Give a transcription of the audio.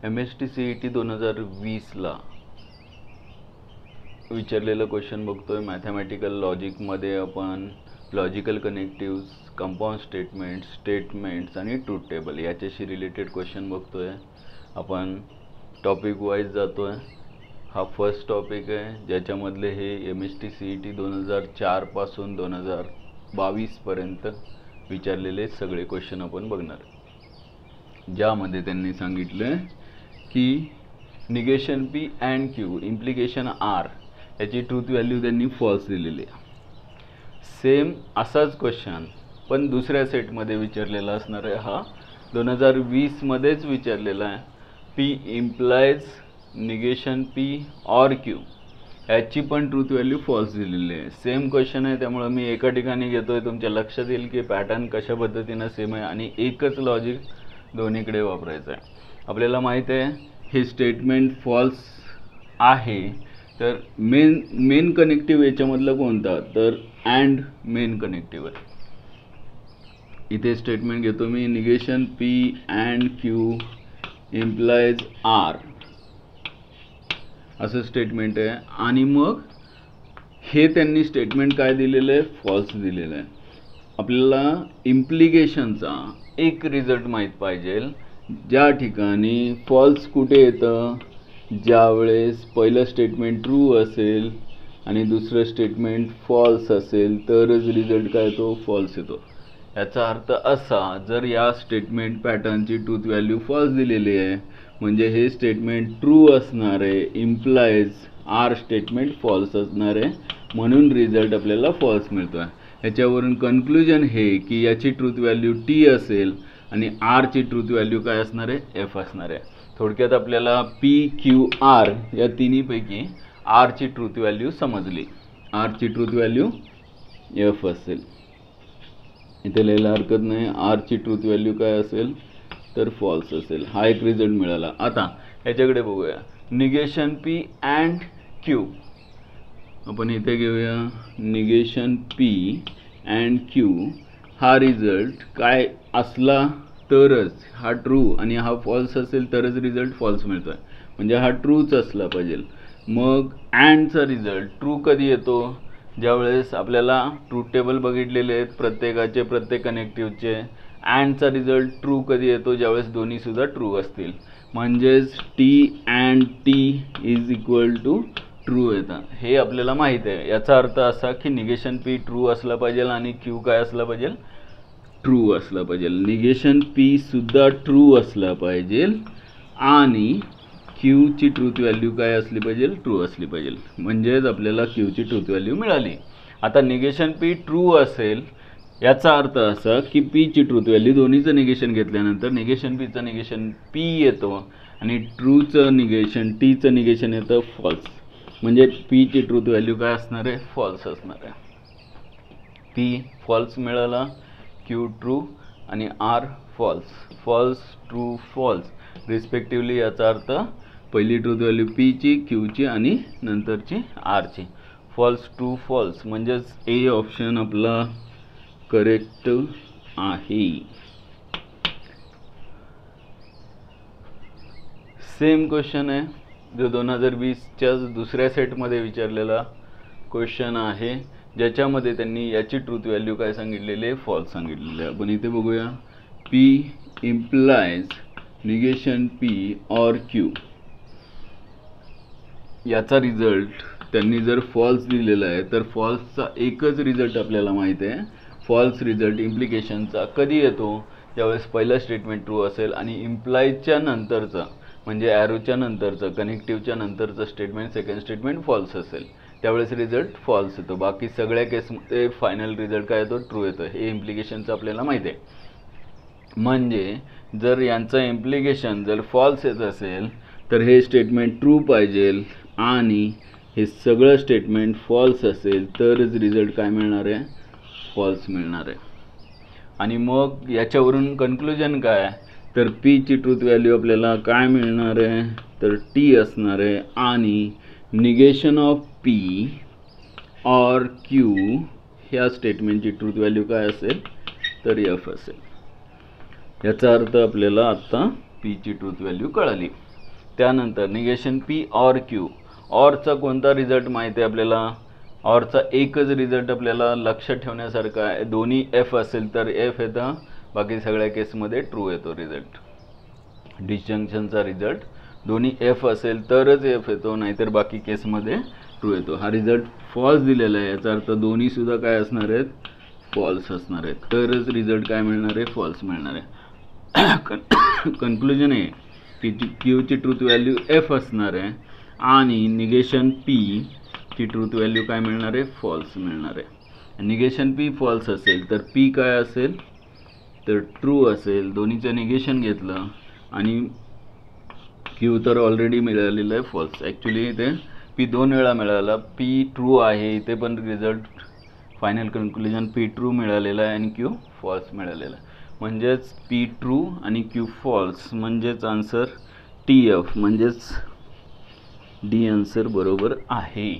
MST-CET 2020ला विचारलेलं question बघतोय. Mathematical लॉजिकमध्ये आपण लॉजिकल कनेक्टिव्स, कंपाऊंड स्टेटमेंट्स आणि ट्रूथ टेबल याच्याशी रिलेटेड क्वेश्चन बघतोय. आपण टॉपिक वाईज जातोय. हा फर्स्ट टॉपिक आहे ज्याच्यामधले हे MST-CET 2004 पासून 2022 पर्यंत विचारलेले सगळे क्वेश्चन आपण बघणार, ज्यामध्ये त्यांनी सांगितलं की negation P and Q implication R याची ट्रूथ व्हॅल्यू त्यांनी फॉल्स दिलेली आहे. सेम असाच क्वेश्चन पण दुसऱ्या सेटमध्ये विचारलेला असणार आहे. हा 2020 मध्येच विचारलेला आहे. P इम्प्लाइज निगेशन P और Q याची पण ट्रूथ व्हॅल्यू फॉल्स दिलेली आहे. सेम क्वेश्चन आहे, त्यामुळे मी एका ठिकाणी घेतोय. तुमच्या लक्षात येईल की पॅटर्न कशा पद्धतीनं सेम आहे आणि एकच लॉजिक दोन्हीकडे वापरायचं आहे. आपल्याला माहित आहे हे स्टेटमेंट फॉल्स आहे, तर मेन कनेक्टिव्ह याच्यामधला कोणता, तर अँड मेन कनेक्टिव्ह आहे. इथे स्टेटमेंट घेतो मी, negation P and Q implies R असं स्टेटमेंट आहे. आणि मग हे त्यांनी स्टेटमेंट काय दिलेलं आहे, फॉल्स दिलेलं आहे. आपल्याला इम्प्लिकेशनचा एक रिझल्ट माहीत पाहिजे, ज्या ठिकाणी फॉल्स कुठे येतं, ज्यावेळेस पहिलं स्टेटमेंट ट्रू असेल आणि दुसरं स्टेटमेंट फॉल्स असेल तरच रिझल्ट काय येतो, फॉल्स येतो. याचा अर्थ असा, जर या स्टेटमेंट पॅटर्नची ट्रूथ व्हॅल्यू फॉल्स दिलेली आहे म्हणजे हे स्टेटमेंट ट्रू असणार आहे, इम्प्लाइज आर स्टेटमेंट फॉल्स असणार आहे, म्हणून रिझल्ट आपल्याला फॉल्स मिळतो आहे. याच्यावरून कन्क्लुजन हे की याची ट्रूथ व्हॅल्यू T असेल आणि आरची ट्रूथ व्हॅल्यू काय असणार आहे, F असणार आहे. थोडक्यात आपल्याला P, Q, R या तिन्हीपैकी आरची ट्रूथ व्हॅल्यू समजली. आरची ट्रूथ व्हॅल्यू F असेल, इथे लिहायला हरकत नाही. आरची ट्रूथ व्हॅल्यू काय असेल, तर फॉल्स असेल. हा एक रिझल्ट मिळाला. आता याच्याकडे बघूया, निगेशन P अँड Q. आपण इथे घेऊया निगेशन P अँड Q. हा रिझल्ट काय असला तरच हा ट्रू आणि हा फॉल्स असेल तरच रिझल्ट फॉल्स मिळतोय, म्हणजे हा ट्रूच असला पाहिजे. मग अँडचा रिझल्ट ट्रू कधी येतो, ज्यावेळेस आपल्याला ट्रूथ टेबल बघितलेले आहेत प्रत्येक कनेक्टिव्हचे. अँडचा रिझल्ट ट्रू कधी येतो, ज्यावेळेस दोन्ही सुद्धा ट्रू असतील, म्हणजेच T and T is equal to true येतं. हे आपल्याला माहित आहे. याचा अर्थ असा की निगेशन P ट्रू असला पाहिजे आणि Q काय असला पाहिजे, ट्रू असला पाहिजे. निगेशन P सुद्धा ट्रू असला पाहिजे आणि Q ची ट्रूथ व्हॅल्यू काय असली पाहिजे, ट्रू असली पाहिजे, म्हणजेच आपल्याला Q ची ट्रूथ व्हॅल्यू मिळाली. आता निगेशन P ट्रू असेल याचा अर्थ असा की P ची ट्रूथ व्हॅल्यू, दोन्हीचं निगेशन घेतल्यानंतर निगेशन P चं निगेशन P येतो आणि ट्रूचं निगेशन Tचं निगेशन येतं फॉल्स, म्हणजे P ची ट्रूथ व्हॅल्यू काय असणार आहे, फॉल्स असणार आहे. P फॉल्स मिळाला, Q ट्रू आणि R false. False, true, false respectively. याचा अर्थ पहिली ट्रूथ व्हॅल्यू P ची, Q ची आणि नंतरची R ची. फॉल्स, ट्रू, फॉल्स म्हणजेच A ऑप्शन आपला करेक्ट आहे. सेम क्वेश्चन आहे जो 2020च्या दुसऱ्या सेटमध्ये विचारलेला क्वेश्चन आहे, ज्याच्यामध्ये त्यांनी याची ट्रूथ व्हॅल्यू काय सांगितलेली आहे, फॉल्स सांगितलेली आहे. आपण इथे बघूया, P इम्प्लाइज निगेशन P और Q. याचा रिझल्ट त्यांनी जर फॉल्स दिलेला आहे तर फॉल्सचा एकच रिझल्ट आपल्याला माहिती आहे. फॉल्स रिझल्ट इम्प्लिकेशनचा कधी येतो, ज्यावेळेस पहिला स्टेटमेंट ट्रू असेल आणि इम्प्लाइजच्या नंतरचा म्हणजे ॲरोच्या नंतरचं, कनेक्टिव्हच्या नंतरचं स्टेटमेंट, सेकंड स्टेटमेंट फॉल्स असेल, त्यावेळेस रिझल्ट फॉल्स येतो. बाकी सगळ्या केसमध्ये फायनल रिझल्ट काय येतो, ट्रू येतो. हे इम्प्लिकेशनचं आपल्याला माहिती आहे. म्हणजे जर यांचं इम्प्लिकेशन जर फॉल्स येत असेल तर हे स्टेटमेंट ट्रू पाहिजे आणि हे सगळं स्टेटमेंट फॉल्स असेल तरच रिझल्ट काय मिळणार आहे, फॉल्स मिळणार आहे. आणि मग याच्यावरून कन्क्लुजन काय, तर P ची ट्रूथ व्हॅल्यू आपल्याला काय मिळणार आहे, तर T असणार आहे आणि निगेशन ऑफ P और Q ह्या स्टेटमेंटची ट्रूथ व्हॅल्यू काय असेल, तर F असेल. याचा अर्थ आपल्याला आता P ची ट्रूथ व्हॅल्यू कळाली. त्यानंतर निगेशन पी ऑर क्यू. ऑरचा कोणता रिझल्ट माहिती आहे आपल्याला? ऑरचा एकच रिझल्ट आपल्याला लक्षात ठेवण्यासारखा आहे. दोन्ही एफ असेल तर एफ येतं, बाकी सगळ्या केसमध्ये ट्रू येतो रिझल्ट. डिसजंक्शनचा रिझल्ट दोन्ही एफ असेल तरच एफ येतो, नाहीतर बाकी केसमध्ये ट्रू येतो. हा रिझल्ट फॉल्स दिलेला आहे, याचा अर्थ दोन्ही सुद्धा काय असणार आहेत? फॉल्स असणार आहेत. तरच रिझल्ट काय मिळणार आहे? फॉल्स मिळणार आहे. कन्क्लुजन आहे की क्यूची ट्रूथ व्हॅल्यू एफ असणार आहे आणि निगेशन पी ची ट्रूथ व्हॅल्यू काय मिळणार आहे? फॉल्स मिळणार आहे. निगेशन पी फॉल्स असेल तर पी काय असेल? तर ट्रू असेल. दोन्हीचं निगेशन घेतलं आणि क्यू तर ऑलरेडी मिळालेलं आहे फॉल्स. ॲक्च्युली इथे पी 2 वेळा मिळाला. पी ट्रू आहे, इथे पण result final conclusion P true मिळालेला आहे आणि क्यू फॉल्स मिळालेला आहे. म्हणजेच पी ट्रू आणि क्यू फॉल्स, म्हणजेच आन्सर टी एफ, म्हणजेच डी आन्सर बरोबर आहे.